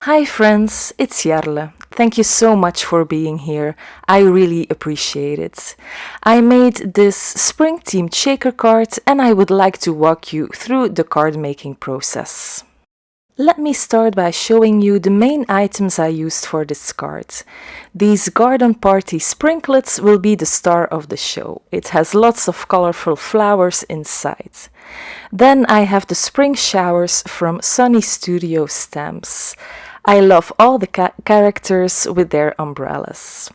Hi friends, it's Jarle. Thank you so much for being here. I really appreciate it. I made this spring themed shaker card and I would like to walk you through the card making process. Let me start by showing you the main items I used for this card. These garden party sprinklets will be the star of the show. It has lots of colorful flowers inside. Then I have the spring showers from Sunny Studio Stamps. I love all the characters with their umbrellas.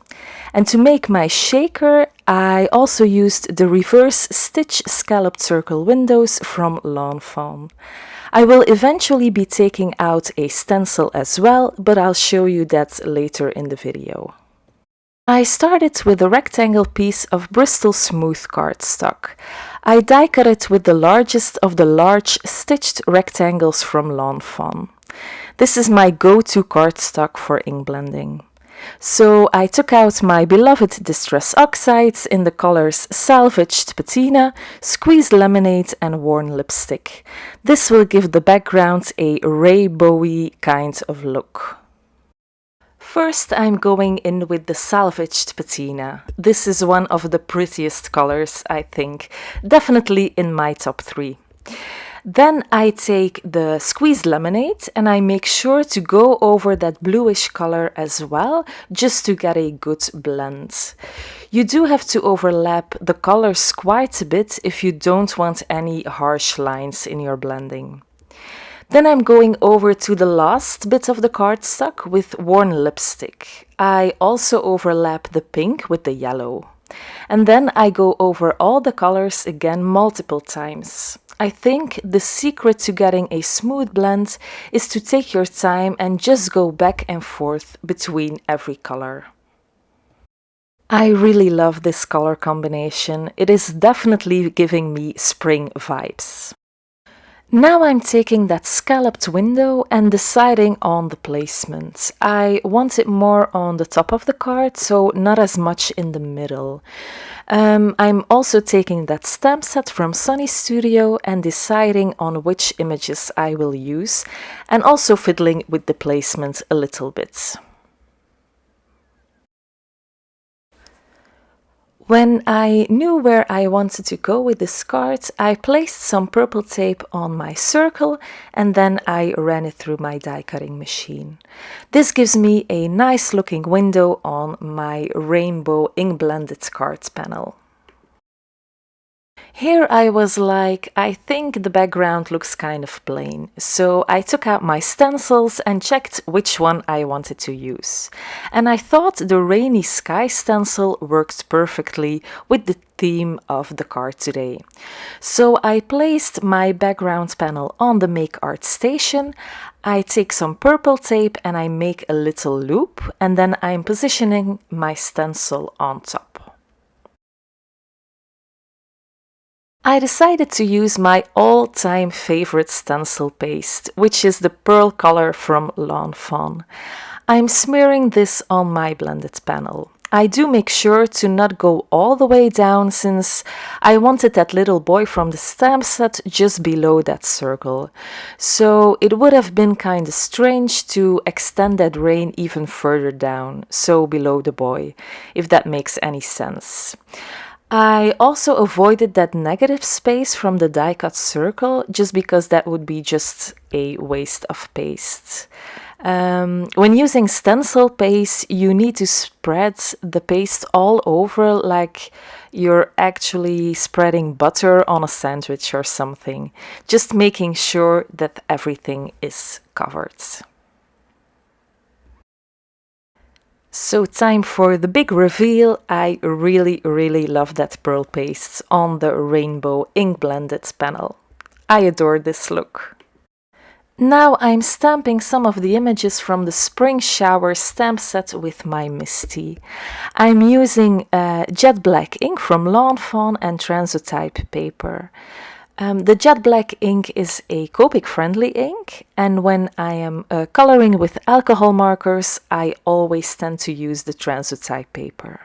And to make my shaker, I also used the reverse stitch scalloped circle windows from Lawn Fawn. I will eventually be taking out a stencil as well, but I'll show you that later in the video. I started with a rectangle piece of Bristol smooth cardstock. I die cut it with the largest of the large stitched rectangles from Lawn Fawn. This is my go-to cardstock for ink blending. So I took out my beloved Distress Oxides in the colors Salvaged Patina, Squeezed Lemonade and Worn Lipstick. This will give the background a rainbowy kind of look. First I'm going in with the Salvaged Patina. This is one of the prettiest colors, I think, definitely in my top 3. Then I take the Squeezed Lemonade and I make sure to go over that bluish color as well, just to get a good blend. You do have to overlap the colors quite a bit if you don't want any harsh lines in your blending. Then I'm going over to the last bit of the cardstock with Worn Lipstick. I also overlap the pink with the yellow. And then I go over all the colors again multiple times. I think the secret to getting a smooth blend is to take your time and just go back and forth between every color. I really love this color combination. It is definitely giving me spring vibes. Now I'm taking that scalloped window and deciding on the placement. I want it more on the top of the card, so not as much in the middle. I'm also taking that stamp set from Sunny Studio and deciding on which images I will use, and also fiddling with the placement a little bit. When I knew where I wanted to go with this card, I placed some purple tape on my circle and then I ran it through my die cutting machine. This gives me a nice looking window on my rainbow ink blended card panel. Here I was like, I think the background looks kind of plain, so I took out my stencils and checked which one I wanted to use. And I thought the rainy sky stencil worked perfectly with the theme of the card today. So I placed my background panel on the Make Art station. I take some purple tape and I make a little loop, and then I'm positioning my stencil on top. I decided to use my all-time favorite stencil paste, which is the pearl color from Lawn Fawn. I'm smearing this on my blended panel. I do make sure to not go all the way down since I wanted that little boy from the stamp set just below that circle. So it would have been kinda strange to extend that rain even further down, so below the boy, if that makes any sense. I also avoided that negative space from the die cut circle just because that would be just a waste of paste. When using stencil paste, you need to spread the paste all over like you're actually spreading butter on a sandwich or something, just making sure that everything is covered. So time for the big reveal. I really love that pearl paste on the rainbow ink blended panel. I adore this look. Now I'm stamping some of the images from the Spring Shower stamp set with my Misty. I'm using jet black ink from Lawn Fawn and Transotype paper. The jet black ink is a Copic friendly ink, and when I am coloring with alcohol markers, I always tend to use the Transotype paper.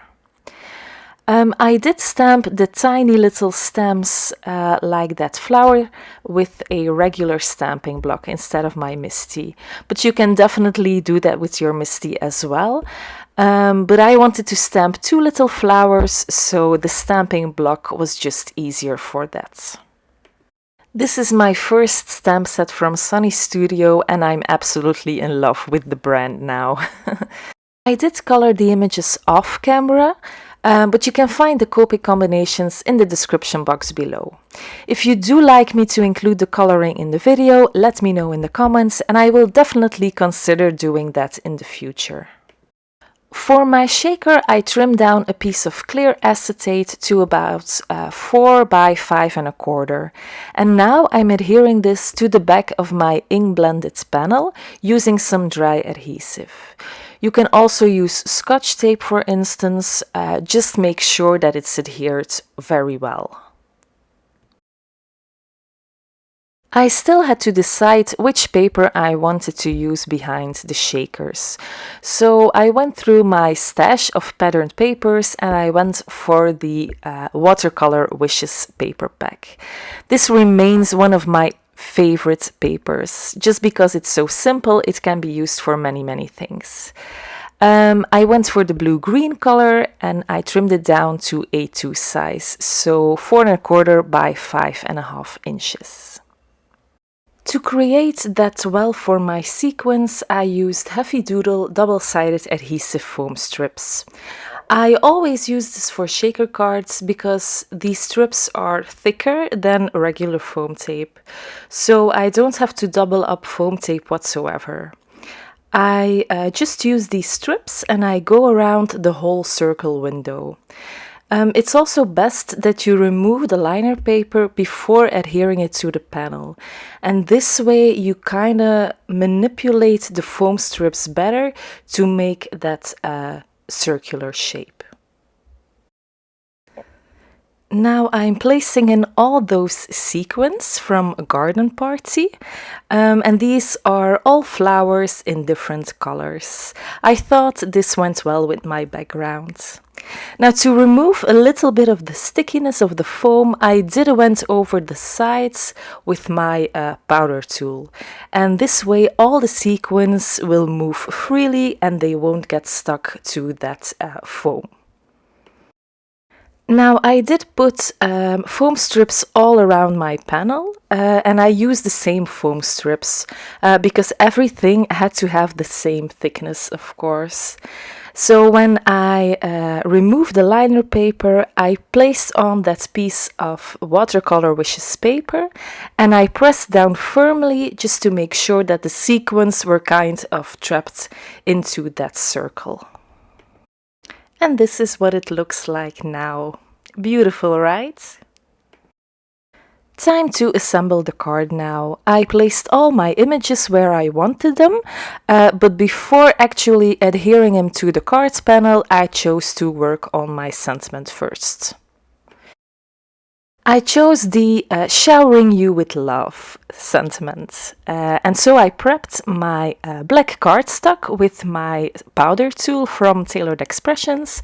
I did stamp the tiny little stems like that flower with a regular stamping block instead of my MISTI. But you can definitely do that with your MISTI as well. But I wanted to stamp two little flowers, so the stamping block was just easier for that. This is my first stamp set from Sunny Studio and I'm absolutely in love with the brand now. I did color the images off camera, but you can find the Copic combinations in the description box below. If you do like me to include the coloring in the video, let me know in the comments and I will definitely consider doing that in the future. For my shaker, I trimmed down a piece of clear acetate to about 4 by 5¼ and now I'm adhering this to the back of my ink blended panel using some dry adhesive. You can also use Scotch tape for instance, just make sure that it's adhered very well. I still had to decide which paper I wanted to use behind the shakers. So I went through my stash of patterned papers and I went for the Watercolor Wishes paper pack. This remains one of my favorite papers. Just because it's so simple, it can be used for many things. I went for the blue-green color and I trimmed it down to A2 size, so 4¼ by 5½ inches. To create that well for my sequence, I used Heavy Doodle double-sided adhesive foam strips. I always use this for shaker cards because these strips are thicker than regular foam tape, so I don't have to double up foam tape whatsoever. I just use these strips and I go around the whole circle window. It's also best that you remove the liner paper before adhering it to the panel. And this way you kind of manipulate the foam strips better to make that circular shape. Now I'm placing in all those sequins from a garden party, and these are all flowers in different colors. I thought this went well with my background. Now to remove a little bit of the stickiness of the foam, I went over the sides with my powder tool. And this way all the sequins will move freely and they won't get stuck to that foam. Now I did put foam strips all around my panel and I used the same foam strips because everything had to have the same thickness, of course. So when I removed the liner paper, I placed on that piece of Watercolor Wishes paper and I pressed down firmly just to make sure that the sequins were kind of trapped into that circle. And this is what it looks like now. Beautiful, right? Time to assemble the card now. I placed all my images where I wanted them, but before actually adhering them to the cards panel, I chose to work on my sentiment first. I chose the Showering You with Love sentiment, and so I prepped my black cardstock with my powder tool from Tailored Expressions,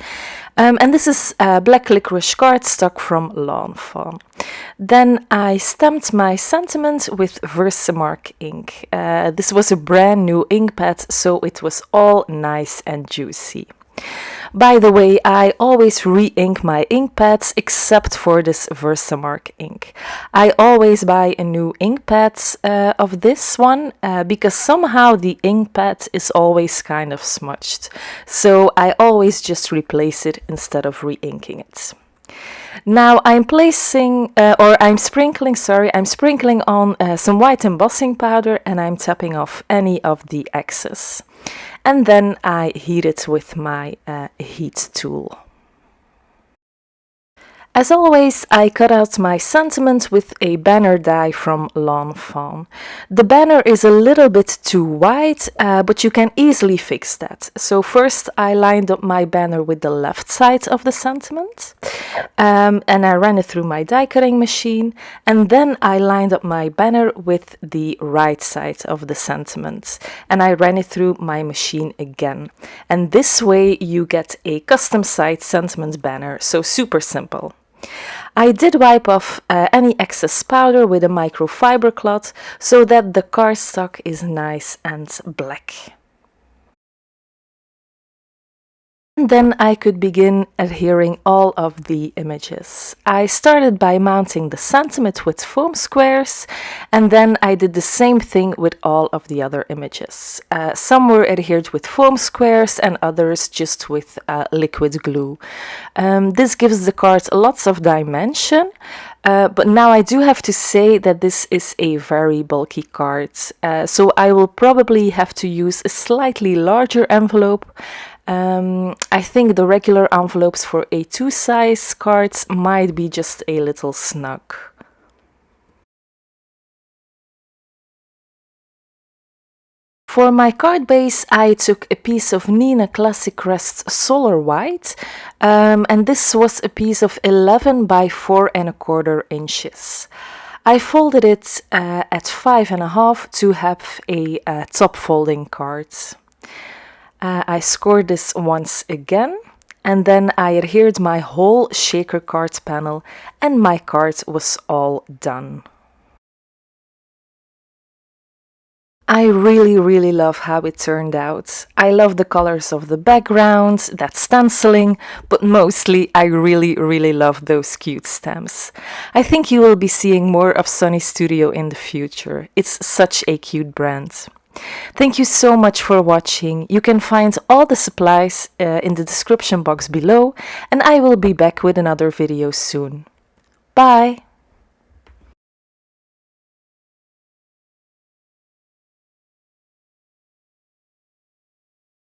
and this is black licorice cardstock from Lawn Fawn. Then I stamped my sentiment with Versamark ink. This was a brand new ink pad, so it was all nice and juicy. By the way, I always re-ink my ink pads except for this Versamark ink. I always buy a new ink pad of this one because somehow the ink pad is always kind of smudged. So I always just replace it instead of re-inking it. Now I'm sprinkling on some white embossing powder and I'm tapping off any of the excess. And then I heat it with my heat tool. As always, I cut out my sentiment with a banner die from Lawn Fawn. The banner is a little bit too wide, but you can easily fix that. So first I lined up my banner with the left side of the sentiment, and I ran it through my die cutting machine, and then I lined up my banner with the right side of the sentiment, and I ran it through my machine again. And this way you get a custom side sentiment banner, so super simple. I did wipe off any excess powder with a microfiber cloth so that the cardstock is nice and black. And then I could begin adhering all of the images. I started by mounting the sentiment with foam squares, and then I did the same thing with all of the other images. Some were adhered with foam squares and others just with liquid glue. This gives the card lots of dimension, but now I do have to say that this is a very bulky card, so I will probably have to use a slightly larger envelope. I think the regular envelopes for A2 size cards might be just a little snug. For my card base, I took a piece of Nina Classic Crest Solar White, and this was a piece of 11 by 4¼ inches. I folded it at 5½ to have a top folding card. I scored this once again, and then I adhered my whole shaker card panel, and my card was all done. I really love how it turned out. I love the colors of the background, that stenciling, but mostly I really love those cute stamps. I think you will be seeing more of Sunny Studio in the future. It's such a cute brand. Thank you so much for watching. You can find all the supplies in the description box below, and I will be back with another video soon. Bye!